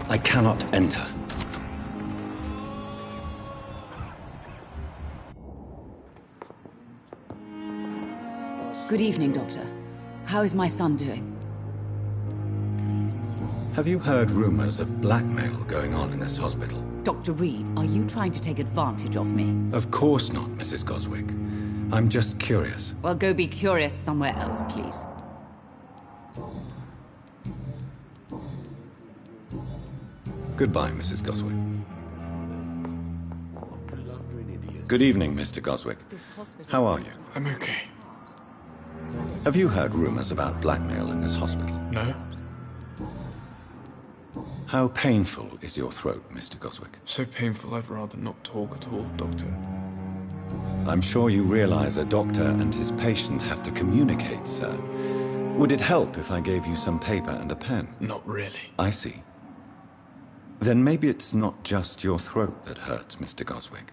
I cannot enter. Good evening, Doctor. How is my son doing? Have you heard rumors of blackmail going on in this hospital? Dr. Reed, are you trying to take advantage of me? Of course not, Mrs. Goswick. I'm just curious. Well, go be curious somewhere else, please. Goodbye, Mrs. Goswick. Good evening, Mr. Goswick. How are you? I'm okay. Have you heard rumors about blackmail in this hospital? No. How painful is your throat, Mr. Goswick? So painful I'd rather not talk at all, Doctor. I'm sure you realize a doctor and his patient have to communicate, sir. Would it help if I gave you some paper and a pen? Not really. I see. Then maybe it's not just your throat that hurts, Mr. Goswick.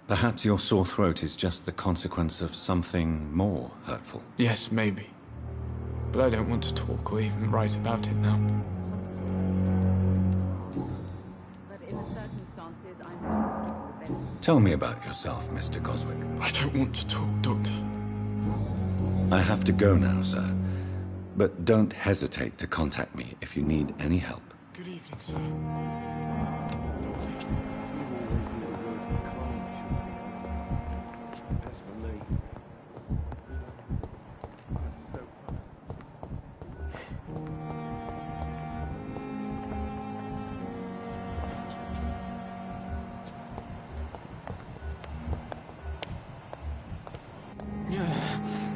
Perhaps your sore throat is just the consequence of something more hurtful. Yes, maybe. But I don't want to talk or even write about it now. But in the circumstances, I'm willing to give the best. Tell me about yourself, Mr. Goswick. I don't want to talk, Doctor. I have to go now, sir. But don't hesitate to contact me if you need any help. Good evening, sir.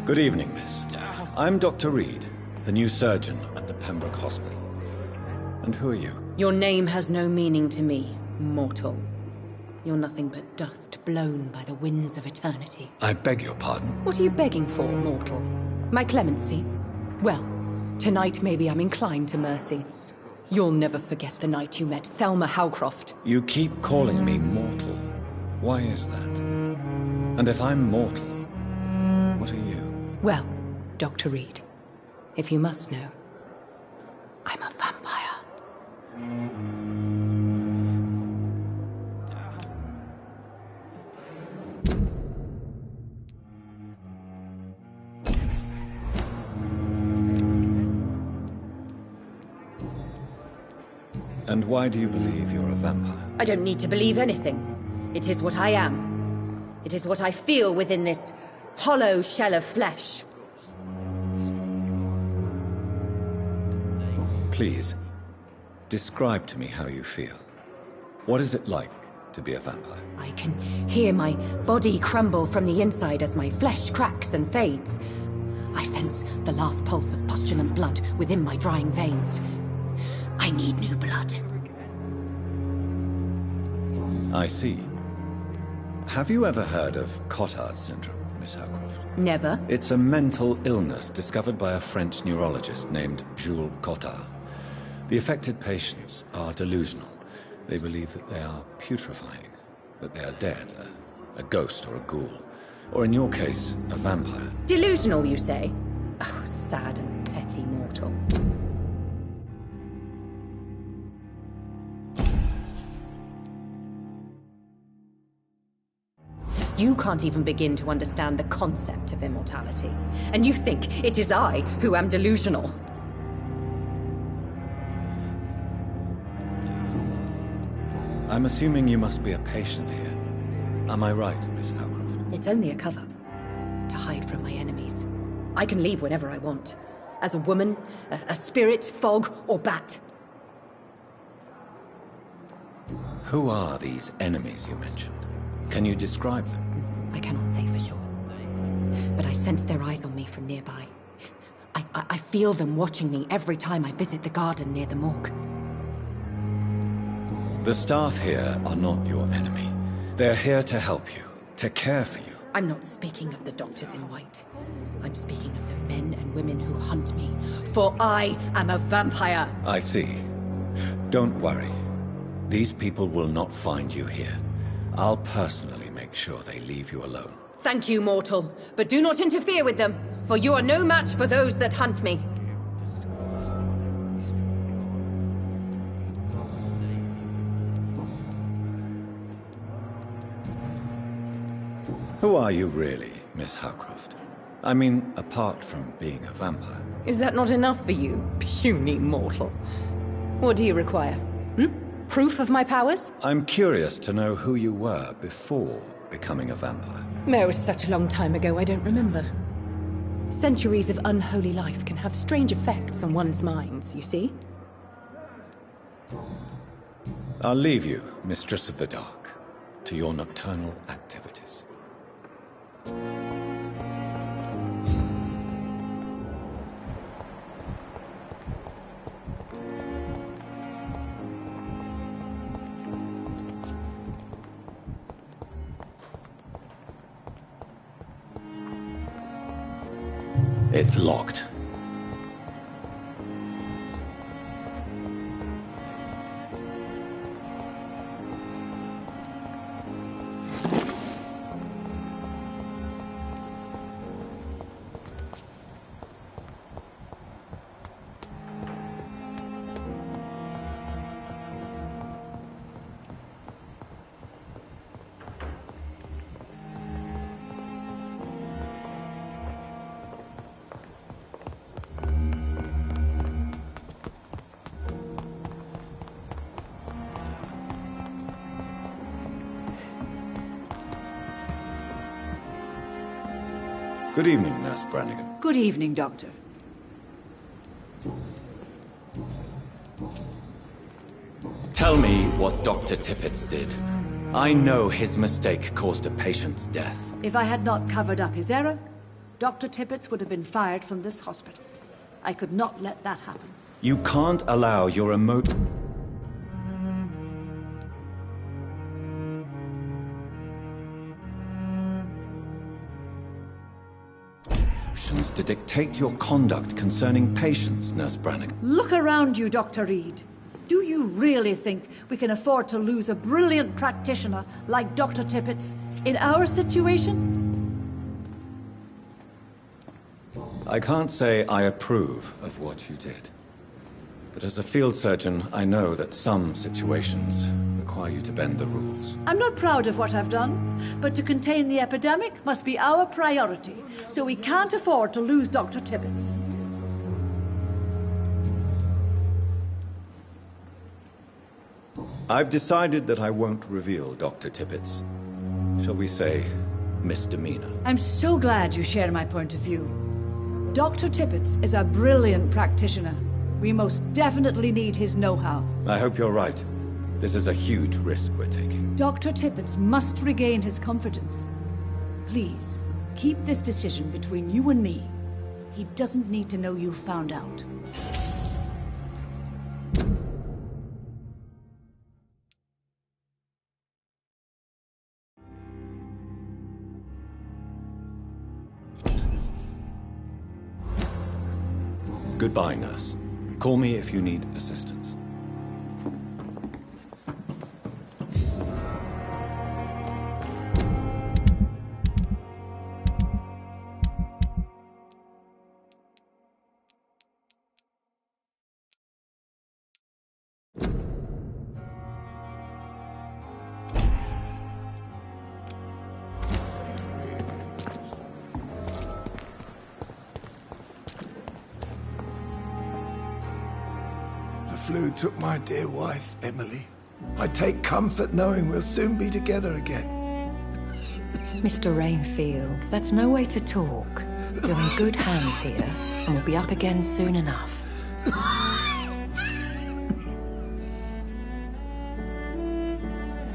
Good evening, miss. I'm Dr. Reed, the new surgeon at the Pembroke Hospital. And who are you? Your name has no meaning to me, mortal. You're nothing but dust blown by the winds of eternity. I beg your pardon. What are you begging for, mortal? My clemency? Well, tonight maybe I'm inclined to mercy. You'll never forget the night you met Thelma Howcroft. You keep calling me mortal. Why is that? And if I'm mortal, what are you? Well, Dr. Reed, if you must know, I'm a vampire. And why do you believe you're a vampire? I don't need to believe anything. It is what I am. It is what I feel within this hollow shell of flesh. Please, describe to me how you feel. What is it like to be a vampire? I can hear my body crumble from the inside as my flesh cracks and fades. I sense the last pulse of postulant blood within my drying veins. I need new blood. I see. Have you ever heard of Cotard syndrome, Miss Howcroft? Never. It's a mental illness discovered by a French neurologist named Jules Cotard. The affected patients are delusional. They believe that they are putrefying, that they are dead, a ghost or a ghoul, or in your case, a vampire. Delusional, you say? Oh, sad and petty mortal. You can't even begin to understand the concept of immortality. And you think it is I who am delusional. I'm assuming you must be a patient here. Am I right, Miss Howcroft? It's only a cover. To hide from my enemies. I can leave whenever I want. As a woman, a spirit, fog, or bat. Who are these enemies you mentioned? Can you describe them? I cannot say for sure. But I sense their eyes on me from nearby. I feel them watching me every time I visit the garden near the morgue. The staff here are not your enemy. They're here to help you, to care for you. I'm not speaking of the doctors in white. I'm speaking of the men and women who hunt me. For I am a vampire! I see. Don't worry. These people will not find you here. I'll personally make sure they leave you alone. Thank you, mortal. But do not interfere with them, for you are no match for those that hunt me. Who are you really, Miss Howcroft? I mean, apart from being a vampire. Is that not enough for you, puny mortal? What do you require? Proof of my powers? I'm curious to know who you were before becoming a vampire. It was such a long time ago, I don't remember. Centuries of unholy life can have strange effects on one's minds, you see? I'll leave you, Mistress of the Dark, to your nocturnal activities. It's locked. Good evening, Nurse Brannigan. Good evening, Doctor. Tell me what Dr. Tippett did. I know his mistake caused a patient's death. If I had not covered up his error, Dr. Tippett would have been fired from this hospital. I could not let that happen. You can't allow your emotions to dictate your conduct concerning patients, Nurse Brannigan. Look around you, Dr. Reed. Do you really think we can afford to lose a brilliant practitioner like Dr. Tippett's in our situation? I can't say I approve of what you did. But as a field surgeon, I know that some situations require you to bend the rules. I'm not proud of what I've done, but to contain the epidemic must be our priority, so we can't afford to lose Dr. Tippett's. I've decided that I won't reveal Dr. Tippett's, shall we say, misdemeanor. I'm so glad you share my point of view. Dr. Tippett's is a brilliant practitioner. We most definitely need his know-how. I hope you're right. This is a huge risk we're taking. Dr. Tippett's must regain his confidence. Please, keep this decision between you and me. He doesn't need to know you found out. Goodbye, nurse. Call me if you need assistance. The flu took my dear wife, Emily. I take comfort knowing we'll soon be together again. Mr. Rainfield, that's no way to talk. You're in good hands here, and we'll be up again soon enough.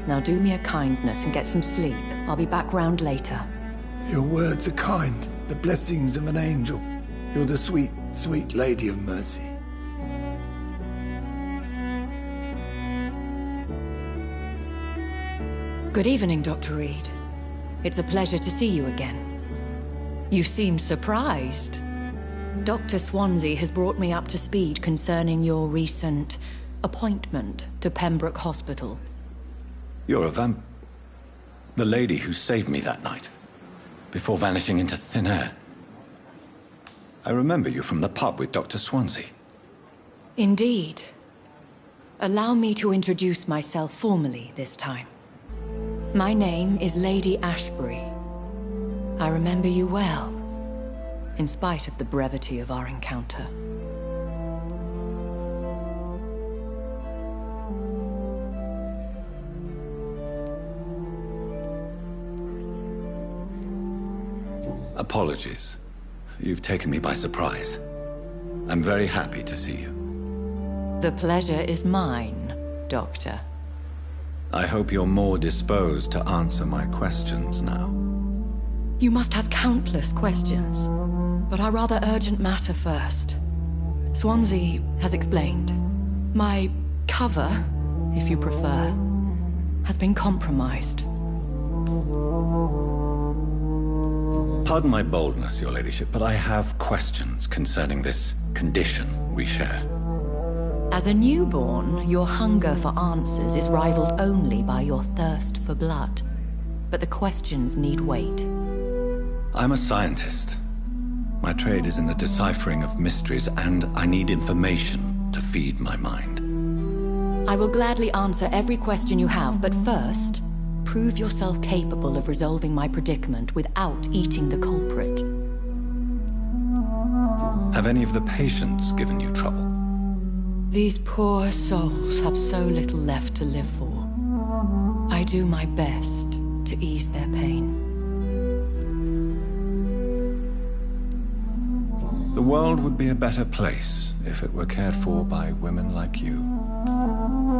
Now do me a kindness and get some sleep. I'll be back round later. Your words are kind, the blessings of an angel. You're the sweet, sweet Lady of Mercy. Good evening, Dr. Reed. It's a pleasure to see you again. You seem surprised. Dr. Swansea has brought me up to speed concerning your recent appointment to Pembroke Hospital. You're a the lady who saved me that night, before vanishing into thin air. I remember you from the pub with Dr. Swansea. Indeed. Allow me to introduce myself formally this time. My name is Lady Ashbury. I remember you well, in spite of the brevity of our encounter. Apologies. You've taken me by surprise. I'm very happy to see you. The pleasure is mine, Doctor. I hope you're more disposed to answer my questions now. You must have countless questions, but our rather urgent matter first. Swansea has explained. My cover, if you prefer, has been compromised. Pardon my boldness, Your Ladyship, but I have questions concerning this condition we share. As a newborn, your hunger for answers is rivaled only by your thirst for blood. But the questions need wait. I'm a scientist. My trade is in the deciphering of mysteries, and I need information to feed my mind. I will gladly answer every question you have, but first, prove yourself capable of resolving my predicament without eating the culprit. Have any of the patients given you trouble? These poor souls have so little left to live for. I do my best to ease their pain. The world would be a better place if it were cared for by women like you.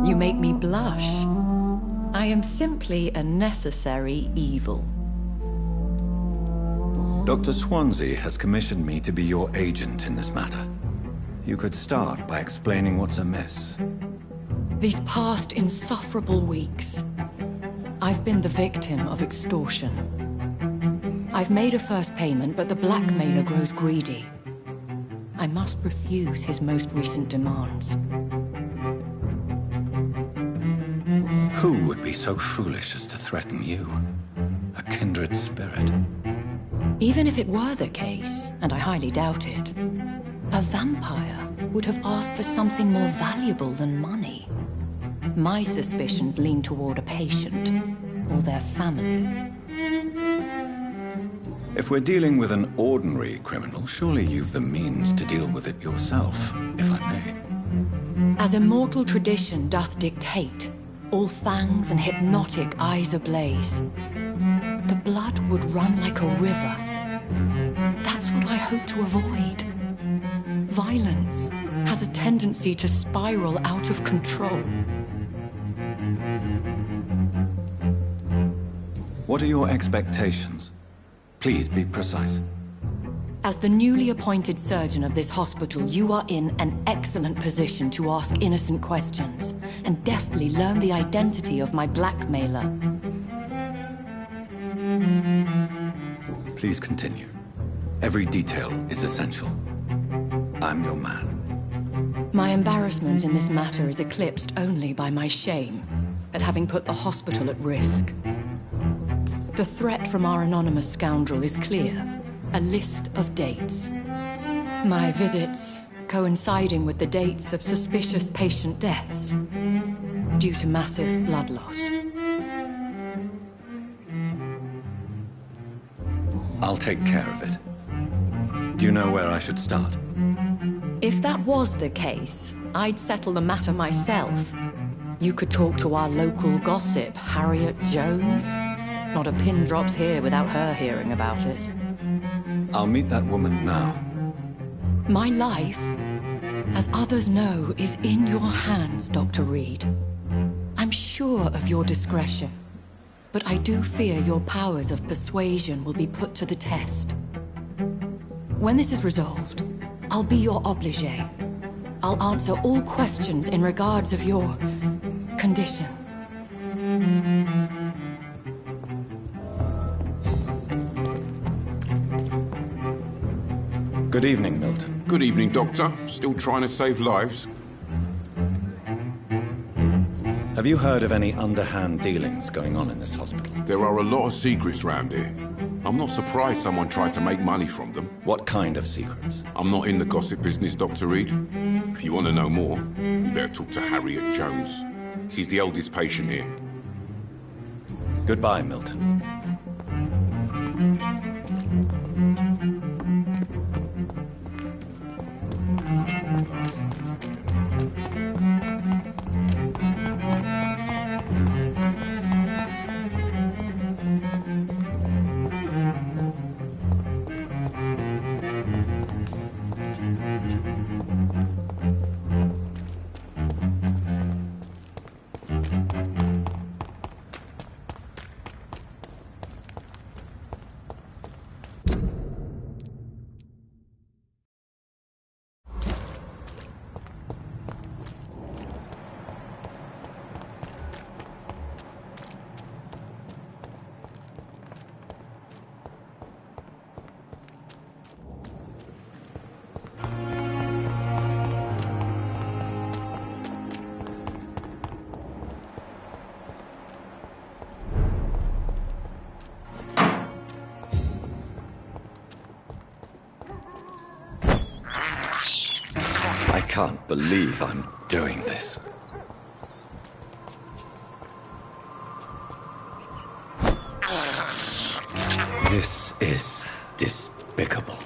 You make me blush. I am simply a necessary evil. Dr. Swansea has commissioned me to be your agent in this matter. You could start by explaining what's amiss. These past insufferable weeks, I've been the victim of extortion. I've made a first payment, but the blackmailer grows greedy. I must refuse his most recent demands. Who would be so foolish as to threaten you? A kindred spirit. Even if it were the case, and I highly doubt it, a vampire would have asked for something more valuable than money. My suspicions lean toward a patient, or their family. If we're dealing with an ordinary criminal, surely you've the means to deal with it yourself, if I may. As immortal tradition doth dictate, all fangs and hypnotic eyes ablaze, the blood would run like a river. That's what I hope to avoid. Violence has a tendency to spiral out of control. What are your expectations? Please be precise. As the newly appointed surgeon of this hospital, you are in an excellent position to ask innocent questions and deftly learn the identity of my blackmailer. Please continue. Every detail is essential. I'm your man. My embarrassment in this matter is eclipsed only by my shame at having put the hospital at risk. The threat from our anonymous scoundrel is clear. A list of dates. My visits coinciding with the dates of suspicious patient deaths due to massive blood loss. I'll take care of it. Do you know where I should start? If that was the case, I'd settle the matter myself. You could talk to our local gossip, Harriet Jones. Not a pin drops here without her hearing about it. I'll meet that woman now. My life, as others know, is in your hands, Dr. Reed. I'm sure of your discretion, but I do fear your powers of persuasion will be put to the test. When this is resolved, I'll be your obligé. I'll answer all questions in regards of your condition. Good evening, Milton. Good evening, Doctor. Still trying to save lives? Have you heard of any underhand dealings going on in this hospital? There are a lot of secrets round here. I'm not surprised someone tried to make money from them. What kind of secrets? I'm not in the gossip business, Dr. Reed. If you want to know more, you better talk to Harriet Jones. She's the oldest patient here. Goodbye, Milton. I can't believe I'm doing this. This is despicable.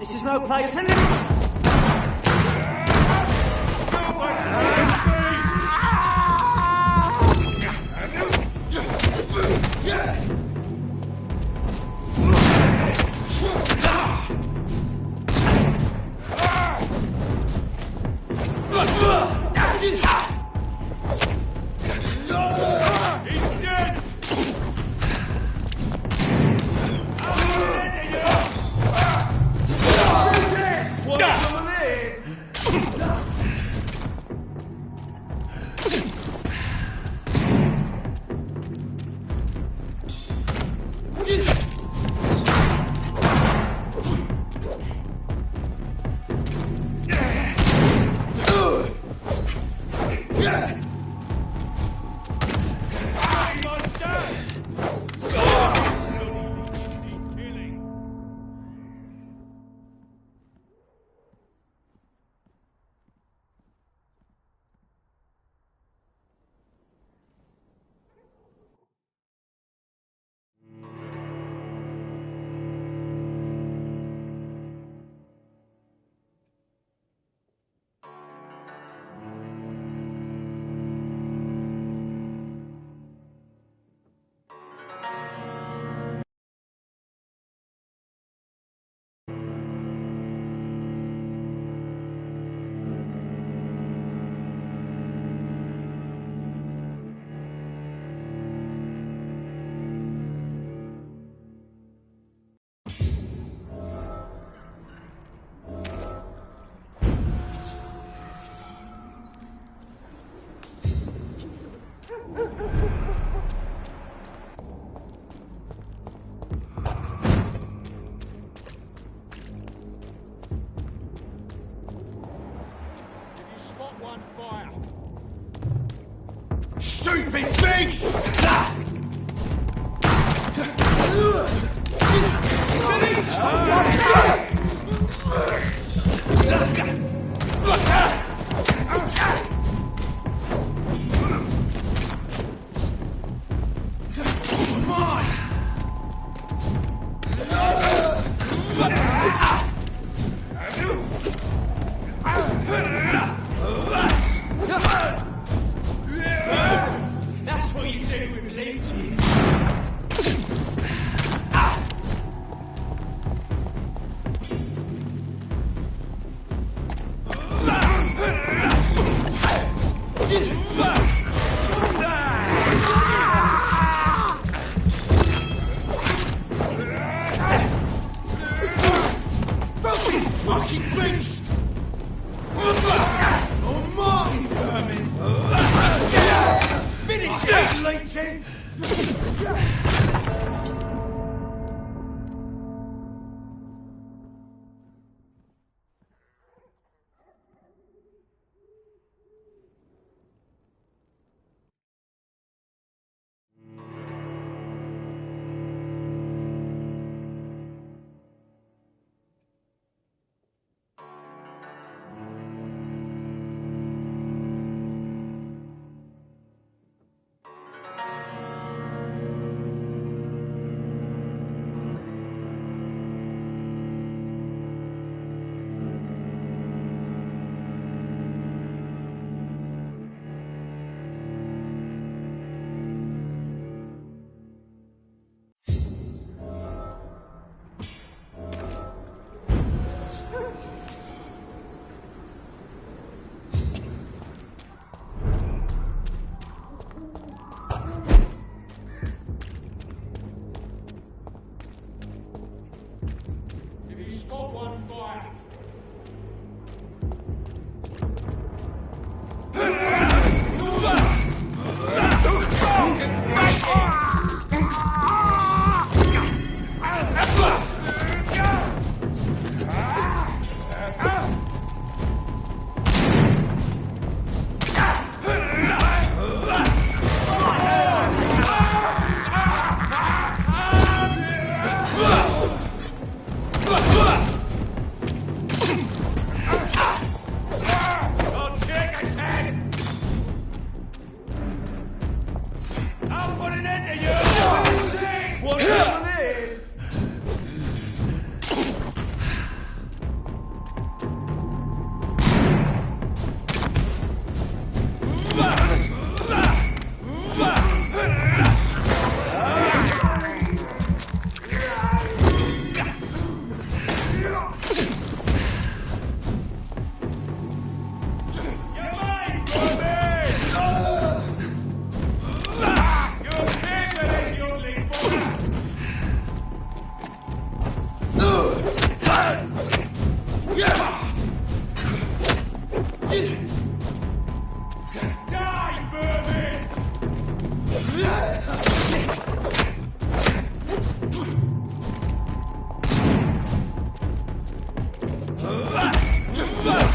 This is no place. Stupid beast! That's what you do with leeches. Fucking beast! Oh, mine, vermin! Finish it, leeches!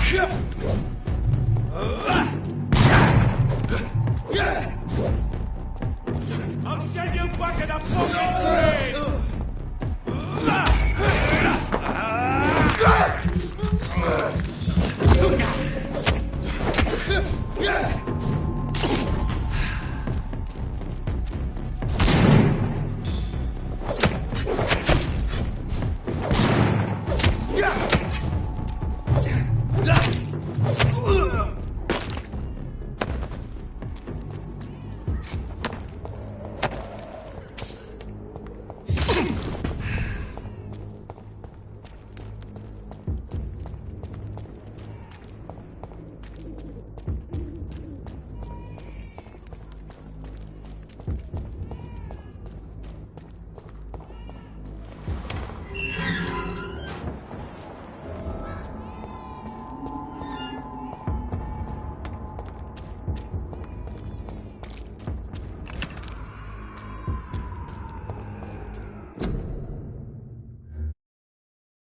I'll send you back in a fucking grave!